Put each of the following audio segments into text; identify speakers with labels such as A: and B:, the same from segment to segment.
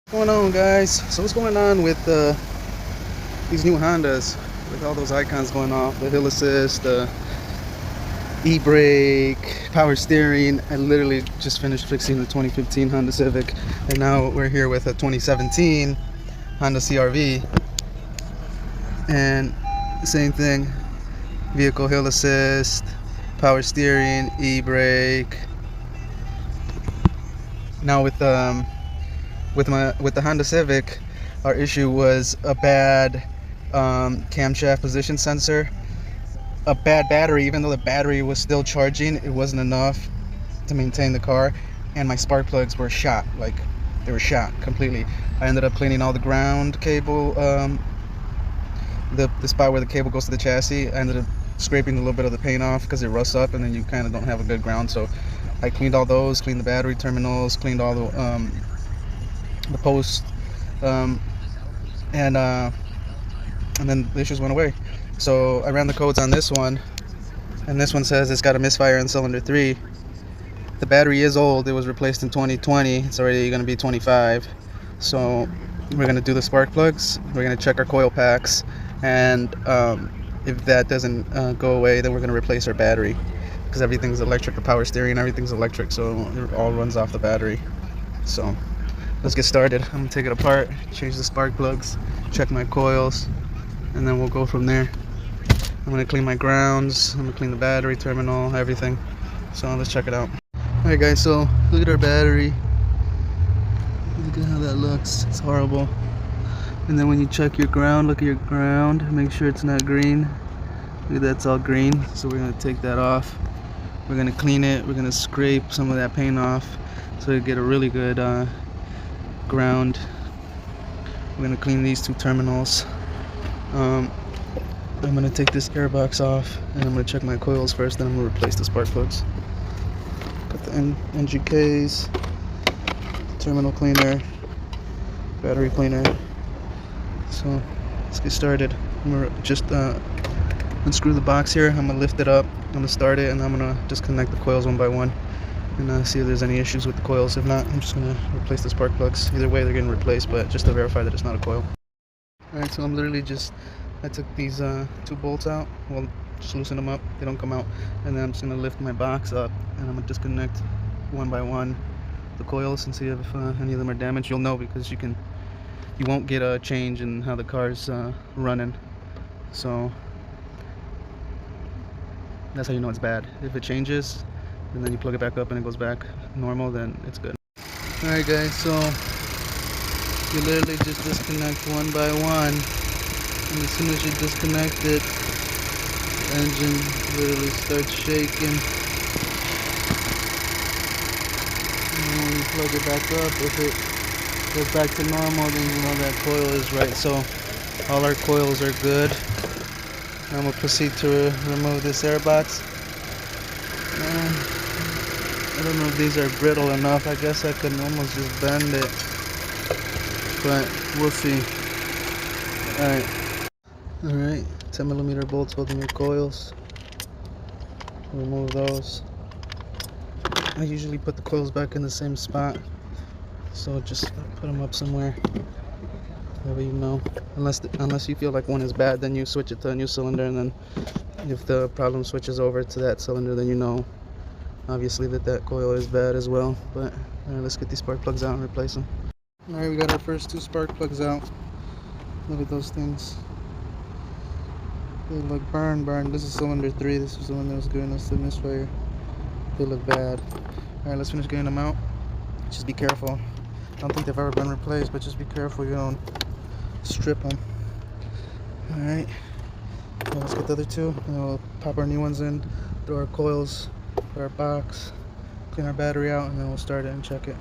A: What's going on, guys? So what's going on with these new Hondas with all those icons going off, the hill assist, the e-brake, power steering? I literally just finished fixing the 2015 Honda Civic, and now we're here with a 2017 Honda CRV, and same thing: vehicle hill assist, power steering, e-brake. Now with the Honda Civic, our issue was a bad camshaft position sensor, a bad battery. Even though the battery was still charging, it wasn't enough to maintain the car, and my spark plugs were shot. Like, they were shot completely. I ended up cleaning all the ground cable, the spot where the cable goes to the chassis. I ended up scraping a little bit of the paint off because it rusts up and then you kind of don't have a good ground. So I cleaned all those, cleaned the battery terminals, cleaned all the post, and then the issues went away. So I ran the codes on this one, and this one says it's got a misfire in cylinder 3. The battery is old. It was replaced in 2020. It's already going to be 25. So we're going to do the spark plugs. We're going to check our coil packs, and if that doesn't go away, then we're going to replace our battery, because everything's electric. The power steering, everything's electric, so it all runs off the battery. So let's get started. I'm gonna take it apart, change the spark plugs, check my coils, and then we'll go from there. I'm gonna clean my grounds, I'm gonna clean the battery terminal, everything. So let's check it out. Alright guys, so look at our battery. Look at how that looks. It's horrible. And then when you check your ground, look at your ground, make sure it's not green. Look at that, it's all green. So we're gonna take that off. We're gonna clean it, we're gonna scrape some of that paint off so we get a really good ground. We're gonna clean these two terminals. I'm gonna take this airbox off, and I'm gonna check my coils first, then I'm gonna replace the spark plugs. Got the NGKs, terminal cleaner, battery cleaner. So let's get started. I'm gonna just unscrew the box here. I'm gonna lift it up, I'm gonna start it, and I'm gonna disconnect the coils one by one and see if there's any issues with the coils. If not, I'm just gonna replace the spark plugs. Either way, they're getting replaced, but just to verify that it's not a coil. Alright, so I'm literally I took these two bolts out. Well, just loosen them up, they don't come out. And then I'm just gonna lift my box up, and I'm gonna disconnect one by one the coils and see if any of them are damaged. You'll know because you won't get a change in how the car's running. So that's how you know it's bad. If it changes, and then you plug it back up and it goes back normal, then it's good. Alright guys, so you literally just disconnect one by one, and as soon as you disconnect it, the engine literally starts shaking. And when you plug it back up, if it goes back to normal, then you know that coil is right. So all our coils are good. I'm going to proceed to remove this airbox. I don't know if these are brittle enough. I guess I could almost just bend it, but we'll see. Alright, 10mm bolts holding your coils. Remove those. I usually put the coils back in the same spot, so just put them up somewhere. That way you know. Unless you feel like one is bad, then you switch it to a new cylinder, and then if the problem switches over to that cylinder, then you know obviously that coil is bad as well. But let's get these spark plugs out and replace them. Alright, we got our first two spark plugs out. Look at those things. They look burned. This is cylinder 3. This is the one that was giving us the misfire. They look bad. Alright, let's finish getting them out. Just be careful. I don't think they've ever been replaced, but just be careful you don't strip them. Alright, well, let's get the other two, and then we'll pop our new ones in, throw our coils, put our box, clean our battery out, and then we'll start it and check it.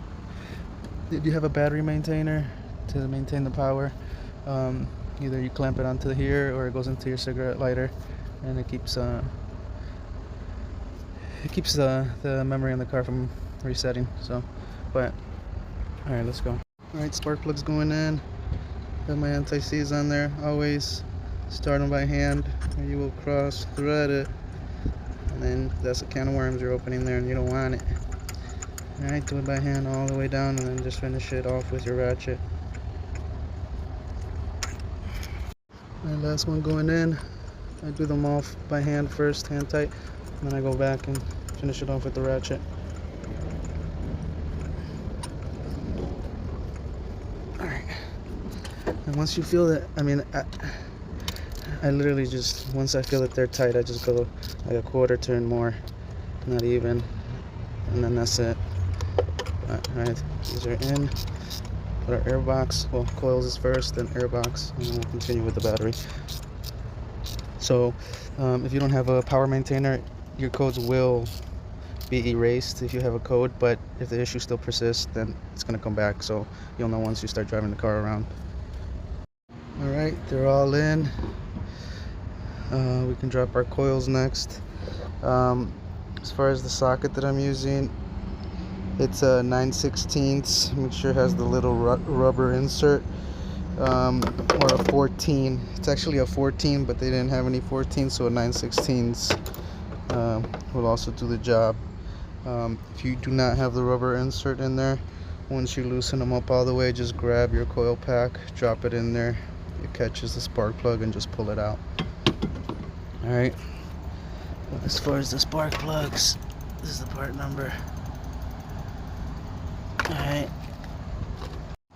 A: If you have a battery maintainer to maintain the power, either you clamp it onto here or it goes into your cigarette lighter, and it keeps the memory in the car from resetting. So, but alright, let's go. Alright, spark plugs going in. Got my anti-seize on there. Always start them by hand, or you will cross thread it, and then that's a can of worms you're opening there, and you don't want it. Alright, do it by hand all the way down and then just finish it off with your ratchet. Alright, last one going in. I do them off by hand first, hand tight, and then I go back and finish it off with the ratchet. Alright. And once you feel that, I mean, I literally just, once I feel that they're tight, I just go like a quarter turn more, not even, and then that's it. Alright, these are in. Put our air box, well, coils is first, then air box, and then we'll continue with the battery. So, if you don't have a power maintainer, your codes will be erased if you have a code, but if the issue still persists, then it's going to come back, so you'll know once you start driving the car around. Alright, they're all in. We can drop our coils next. As far as the socket that I'm using, it's a 9/16. Make sure it has the little rubber insert, or a 14. It's actually a 14, but they didn't have any 14, so a 9/16 will also do the job. If you do not have the rubber insert in there, once you loosen them up all the way, just grab your coil pack, drop it in there, it catches the spark plug, and just pull it out. Alright, as far as the spark plugs, this is the part number.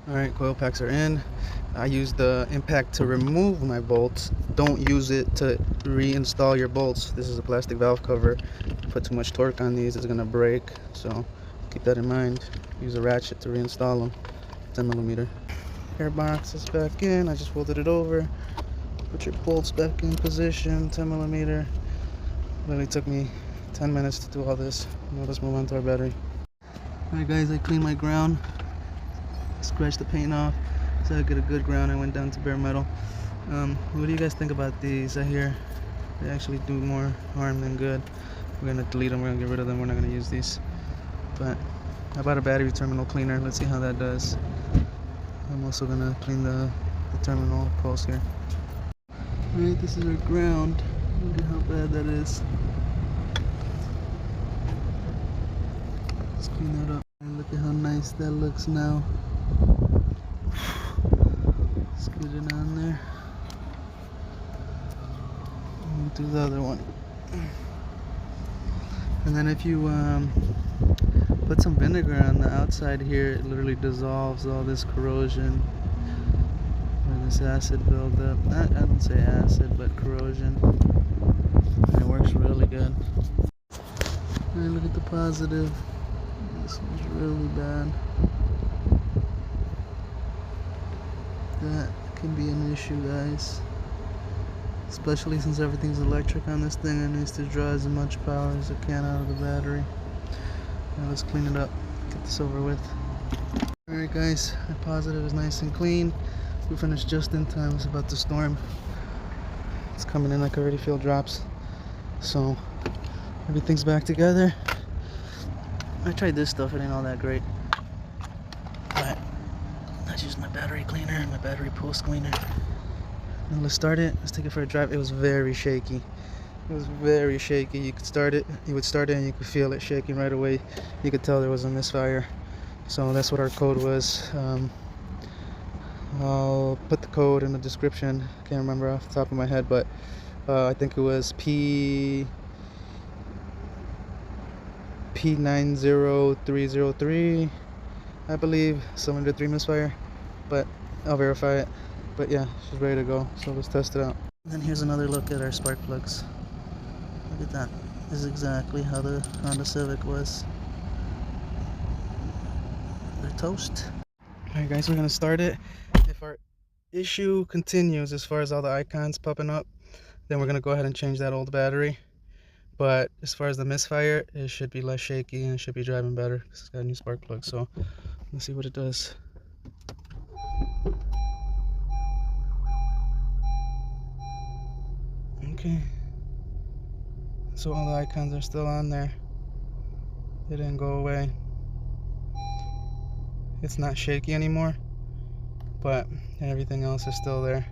A: Alright, coil packs are in. I use the impact to remove my bolts. Don't use it to reinstall your bolts. This is a plastic valve cover. Put too much torque on these, it's gonna break, so keep that in mind. Use a ratchet to reinstall them. 10mm. Air box is back in. I just folded it over. Put your bolts back in position. 10mm. Literally took me 10 minutes to do all this. Now let's move on to our battery. Alright guys, I cleaned my ground. Scratched the paint off so I get a good ground. I went down to bare metal. What do you guys think about these? I hear they actually do more harm than good. We're gonna delete them, we're gonna get rid of them, we're not gonna use these. But I bought a battery terminal cleaner. Let's see how that does. I'm also gonna clean the terminal post here. Alright, this is our ground. Look at how bad that is. Let's clean that up. And look at how nice that looks now. Let's get it on there. And do the other one. And then if you put some vinegar on the outside here, it literally dissolves all this corrosion or this acid buildup. I don't say acid, but corrosion. And it works really good. Alright, look at the positive. This one's really bad. That can be an issue, guys. Especially since everything's electric on this thing, it needs to draw as much power as it can out of the battery. Now let's clean it up, get this over with. Alright guys, the positive is nice and clean. We finished just in time. It's about to storm. It's coming in, I can already feel drops. So everything's back together. I tried this stuff, it ain't all that great. But let's use my battery cleaner, my battery post cleaner. Now let's start it. Let's take it for a drive. It was very shaky. It was very shaky. You could start it, you would start it and you could feel it shaking right away. You could tell there was a misfire. So that's what our code was. I'll put the code in the description. I can't remember off the top of my head, but I think it was P0303, I believe, cylinder 3 misfire, but I'll verify it. But yeah, she's ready to go, so let's test it out. And then here's another look at our spark plugs. Look at that. This is exactly how the Honda Civic was. They're toast. Alright guys, we're gonna start it. If our issue continues as far as all the icons popping up, then we're gonna go ahead and change that old battery. But as far as the misfire, it should be less shaky and it should be driving better because it's got a new spark plug. So let's see what it does. Okay, so all the icons are still on there. They didn't go away. It's not shaky anymore, but everything else is still there.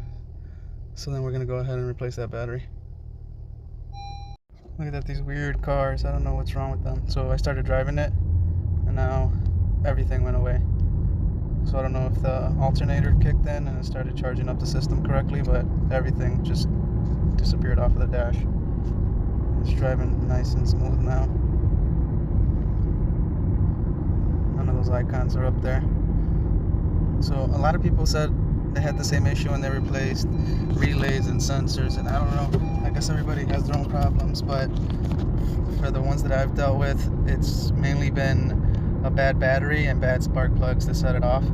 A: So then we're gonna go ahead and replace that battery. Look at that, these weird cars. I don't know what's wrong with them. So I started driving it, and now everything went away. So I don't know if the alternator kicked in and it started charging up the system correctly, but everything just disappeared off of the dash. It's driving nice and smooth now. None of those icons are up there. So a lot of people said they had the same issue when they replaced relays and sensors, and I don't know, I guess everybody has their own problems, but for the ones that I've dealt with, it's mainly been a bad battery and bad spark plugs to set it off.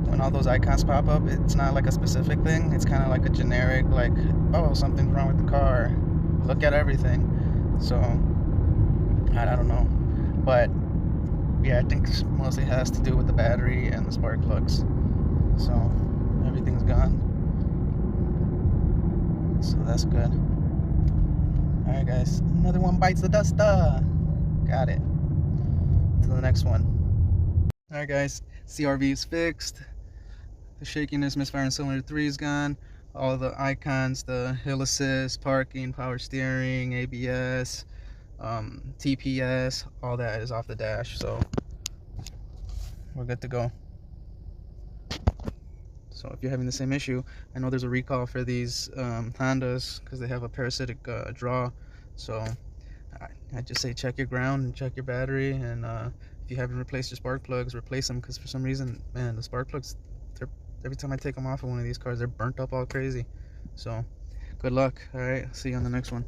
A: When all those icons pop up, it's not like a specific thing, it's kind of like a generic, like, oh, something's wrong with the car, look at everything. So I don't know, but yeah, I think it mostly has to do with the battery and the spark plugs. So everything's gone, so that's good. All right, guys, another one bites the dust. Got it. To the next one. All right, guys, CRV is fixed. The shakiness, misfire in cylinder 3 is gone. All the icons, the hill assist, parking, power steering, ABS, TPS, all that is off the dash, so we're good to go. So if you're having the same issue, I know there's a recall for these Hondas because they have a parasitic draw. So I just say check your ground and check your battery, and if you haven't replaced your spark plugs, replace them, because for some reason, man, the spark plugs, every time I take them off of one of these cars, they're burnt up all crazy. So good luck. All right, see you on the next one.